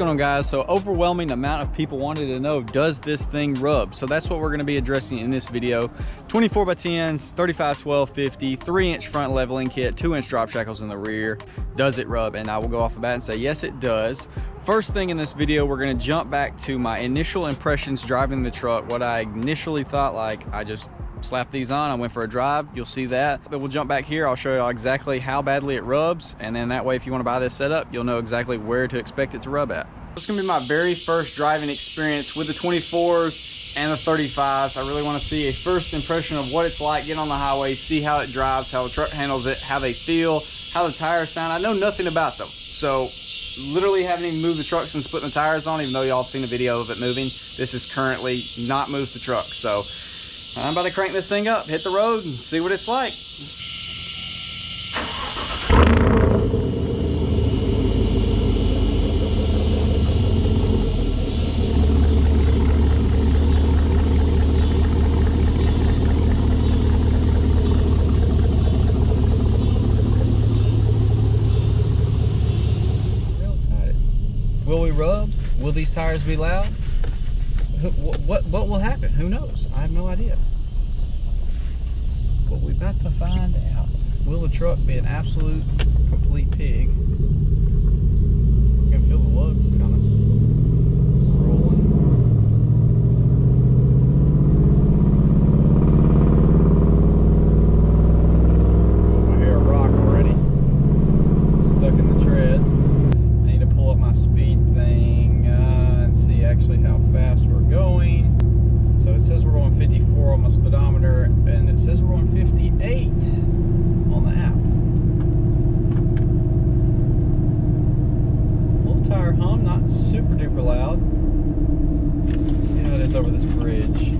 going on, guys? So overwhelming amount of people wanted to know, does this thing rub? So that's what we're going to be addressing in this video. 24 by 10s, 35, 12, 50, 3-inch front leveling kit, 2-inch drop shackles in the rear. Does it rub? And I will go off the bat and say yes, it does. First thing in this video, we're going to jump back to my initial impressions driving the truck. What I initially thought, like, I just slapped these on, I went for a drive. You'll see that. Then we'll jump back here. I'll show you exactly how badly it rubs, and then that way, if you want to buy this setup, you'll know exactly where to expect it to rub at. This is going to be my very first driving experience with the 24s and the 35s. I really want to see a first impression of what it's like getting on the highway, see how it drives, how the truck handles it, how they feel, how the tires sound. I know nothing about them, so literally haven't even moved the truck since putting the tires on, even though y'all have seen a video of it moving. This is currently not moved the truck, so I'm about to crank this thing up, hit the road, and see what it's like. Real excited. Will we rub? Will these tires be loud? What will happen? Who knows? I have no idea. But we're about to find out. Will the truck be an absolute complete pig? You can feel the lugs kind of rolling. Oh, I hear a rock already. Stuck in the tread. I need to pull up my speed thing and see actually how fast we're going. So it says we're going 54 on my speedometer, and it says we're going 58 on the app. Little tire hum, not super duper loud. Let's see how it is over this bridge.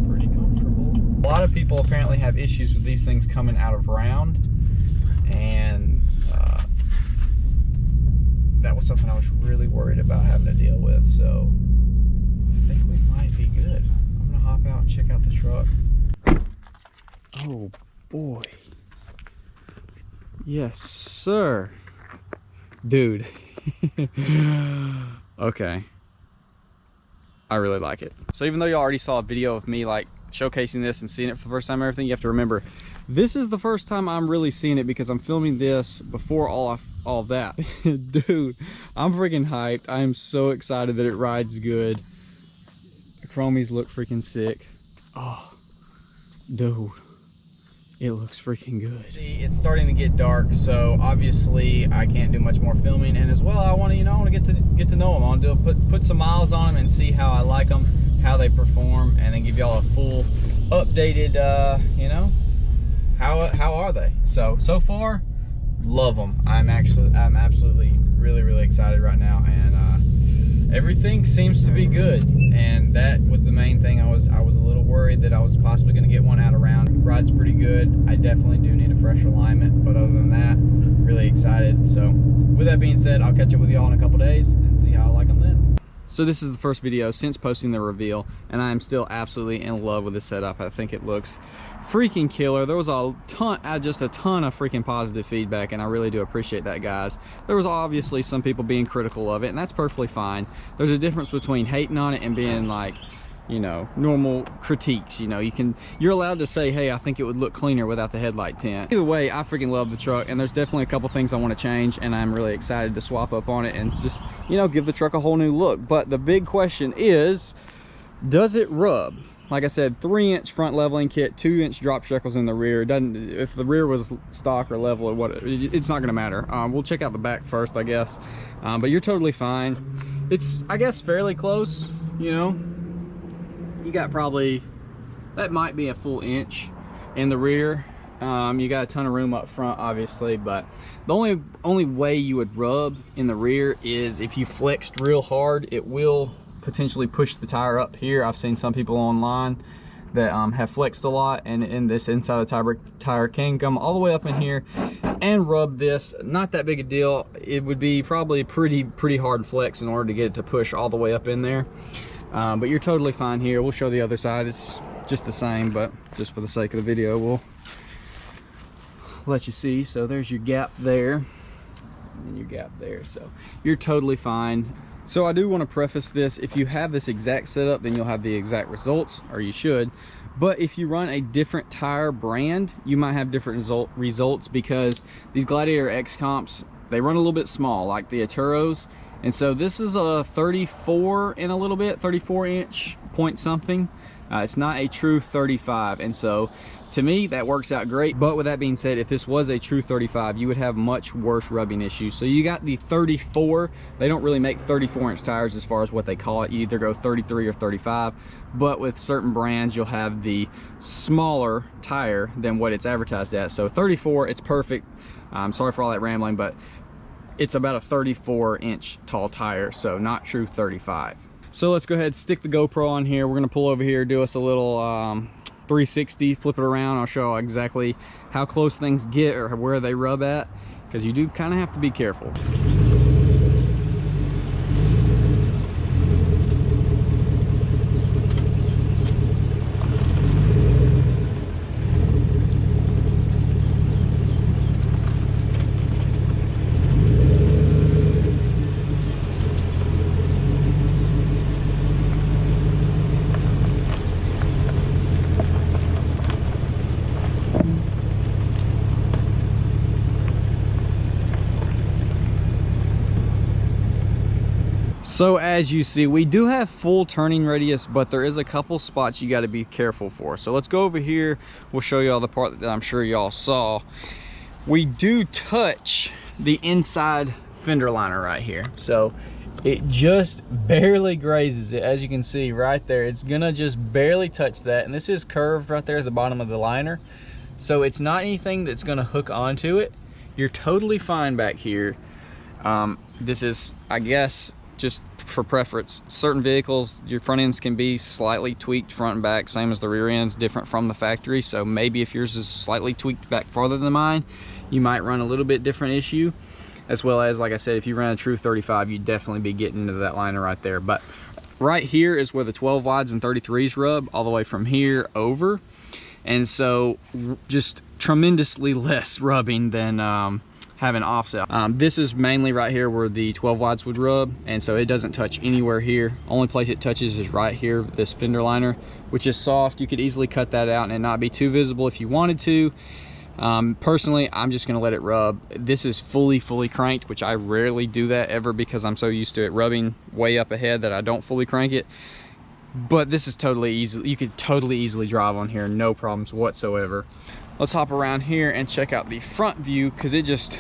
Pretty comfortable. A lot of people apparently have issues with these things coming out of round, and that was something I was really worried about having to deal with, so I think we might be good. I'm gonna hop out and check out the truck. Oh boy. Yes, sir. Dude. Okay. I really like it. So even though you already saw a video of me like showcasing this and seeing it for the first time and everything, you have to remember, this is the first time I'm really seeing it because I'm filming this before all of that. Dude, I'm freaking hyped. I am so excited that it rides good. The chromies look freaking sick. Oh, dude, it looks freaking good. See, it's starting to get dark, so obviously I can't do much more filming. And as well, I want to, I want to get to know them. I want to put some miles on them and see how I like them, how they perform, and then give y'all a full updated, how are they? So far, love them. I'm absolutely really excited right now, and everything seems to be good. And that was the main thing. I was a little worried that I was possibly going to get one out of round. Ride's pretty good. I definitely do need a fresh alignment, but other than that, really excited. So with that being said, I'll catch up with y'all in a couple days and see how I like them then. So this is the first video since posting the reveal, and I am still absolutely in love with this setup. I think it looks freaking killer. There was just a ton of freaking positive feedback, and I really do appreciate that, guys. There was obviously some people being critical of it, and that's perfectly fine. There's a difference between hating on it and being like, normal critiques. You're allowed to say, hey, I think it would look cleaner without the headlight tint. Either way, I freaking love the truck, and there's definitely a couple things I want to change, and I'm really excited to swap up on it and just, give the truck a whole new look. But the big question is, does it rub? Like I said, 3-inch front leveling kit, 2-inch drop shackles in the rear. If the rear was stock or level or what, it's not gonna matter. We'll check out the back first, I guess. But you're totally fine. It's, I guess, fairly close. You got probably, that might be a full inch in the rear. You got a ton of room up front, obviously, but the only way you would rub in the rear is if you flexed real hard. It will potentially push the tire up here. I've seen some people online that have flexed a lot, and in this inside of the tire can come all the way up in here and rub this. Not that big a deal. It would be probably pretty hard flex in order to get it to push all the way up in there. But you're totally fine here. We'll show the other side. It's just the same, but just for the sake of the video, we'll let you see. So there's your gap there, and then your gap there. So you're totally fine. So I do want to preface this, if you have this exact setup, then you'll have the exact results, or you should. But if you run a different tire brand, you might have different results, because these Gladiator X comps, they run a little bit small, like the Aturos. And so this is a 34 and a little bit, 34 inch point something. It's not a true 35. And so to me, that works out great. But with that being said, if this was a true 35, you would have much worse rubbing issues. So you got the 34. They don't really make 34 inch tires as far as what they call it. You either go 33 or 35. But with certain brands, you'll have the smaller tire than what it's advertised at. So 34, it's perfect. I'm sorry for all that rambling, but it's about a 34 inch tall tire, so not true 35. So let's go ahead and stick the GoPro on here. We're gonna pull over here, do us a little 360, flip it around. I'll show exactly how close things get or where they rub at, because you do kind of have to be careful. So as you see, we do have full turning radius, but there is a couple spots you got to be careful for. So let's go over here. We'll show you all the part that I'm sure y'all saw. We do touch the inside fender liner right here. So it just barely grazes it. As you can see right there, it's gonna just barely touch that. And this is curved right there at the bottom of the liner. So it's not anything that's gonna hook onto it. You're totally fine back here. This is, I guess, just for preference. Certain vehicles, your front ends can be slightly tweaked front and back, same as the rear ends, different from the factory. So maybe if yours is slightly tweaked back farther than mine, you might run a little bit different issue. As well as, like I said, if you ran a true 35, you'd definitely be getting into that liner right there. But right here is where the 12 wides and 33s rub, all the way from here over. And so just tremendously less rubbing than having offset. This is mainly right here where the 12 wides would rub, and so it doesn't touch anywhere here. Only place it touches is right here, this fender liner, which is soft. You could easily cut that out and it not be too visible if you wanted to. Personally, I'm just gonna let it rub. This is fully cranked, which I rarely do that ever because I'm so used to it rubbing way up ahead that I don't fully crank it. But this is totally easy. You could totally easily drive on here, no problems whatsoever. Let's hop around here and check out the front view, because it just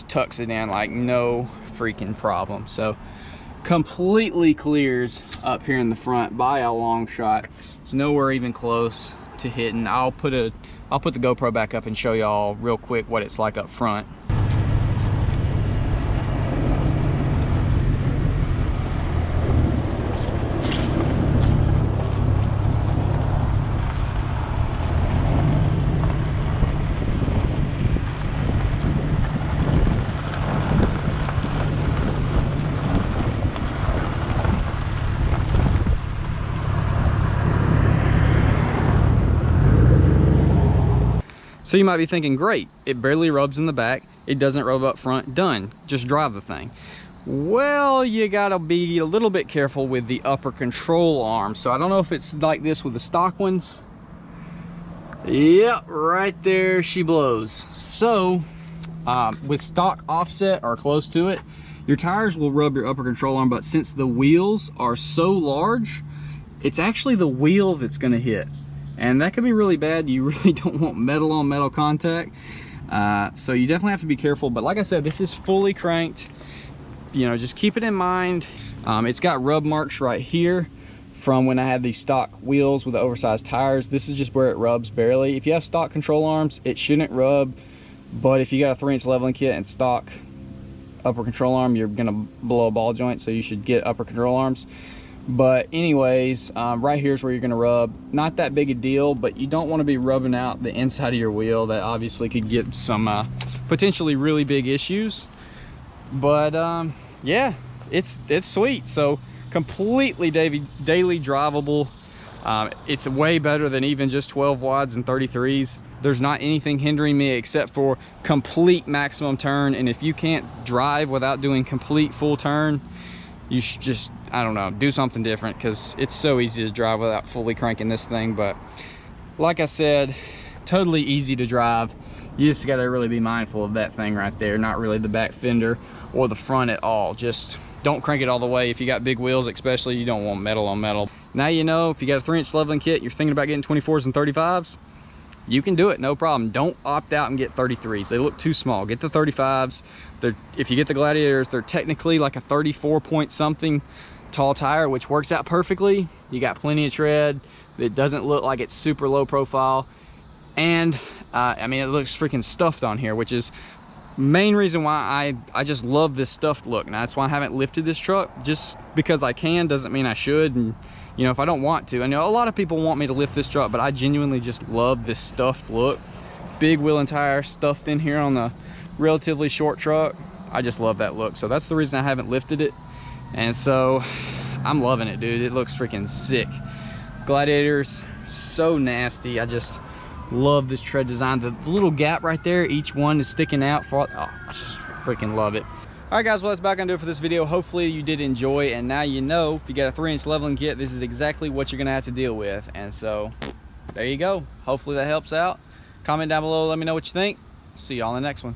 tucks it down like no freaking problem. So completely clears up here in the front by a long shot. It's nowhere even close to hitting. I'll put the GoPro back up and show y'all real quick what it's like up front. So you might be thinking, great, it barely rubs in the back, it doesn't rub up front, done, just drive the thing. Well, you gotta be a little bit careful with the upper control arm. So I don't know if it's like this with the stock ones. Yep, right there she blows. So with stock offset or close to it, your tires will rub your upper control arm, but since the wheels are so large, it's actually the wheel that's gonna hit. And that could be really bad. You really don't want metal on metal contact. So you definitely have to be careful. But like I said, this is fully cranked. You know, just keep it in mind. It's got rub marks right here from when I had these stock wheels with the oversized tires. This is just where it rubs barely. If you have stock control arms, it shouldn't rub. But if you got a 3-inch leveling kit and stock upper control arm, you're gonna blow a ball joint. So you should get upper control arms. But anyways, right here's where you're gonna rub. Not that big a deal, but you don't want to be rubbing out the inside of your wheel. That obviously could get some potentially really big issues. But yeah, it's sweet. So completely daily drivable. It's way better than even just 12 wads and 33s. There's not anything hindering me except for complete maximum turn, and if you can't drive without doing complete full turn, you should just, I don't know, do something different, because it's so easy to drive without fully cranking this thing. But like I said, totally easy to drive. You just got to really be mindful of that thing right there, not really the back fender or the front at all. Just don't crank it all the way. If you got big wheels especially, you don't want metal on metal. Now you know, if you got a 3-inch leveling kit, you're thinking about getting 24s and 35s, you can do it, no problem. Don't opt out and get 33s. They look too small. Get the 35s. If you get the Gladiators, they're technically like a 34 point something tall tire, which works out perfectly. You got plenty of tread. It doesn't look like it's super low profile. And I mean, it looks freaking stuffed on here, which is main reason why I just love this stuffed look. Now that's why I haven't lifted this truck. Just because I can doesn't mean I should. And you know, if I don't want to, I know a lot of people want me to lift this truck, but I genuinely just love this stuffed look. Big wheel and tire stuffed in here on the relatively short truck. I just love that look. So that's the reason I haven't lifted it. And so I'm loving it, dude. It looks freaking sick. Gladiators, so nasty. I just love this tread design. The little gap right there, each one is sticking out. Oh, I just freaking love it. All right, guys, well, that's about gonna do it for this video. Hopefully you did enjoy, and now you know, if you got a 3-inch leveling kit, this is exactly what you're gonna have to deal with. And so there you go. Hopefully that helps out. Comment down below, let me know what you think. See y'all in the next one.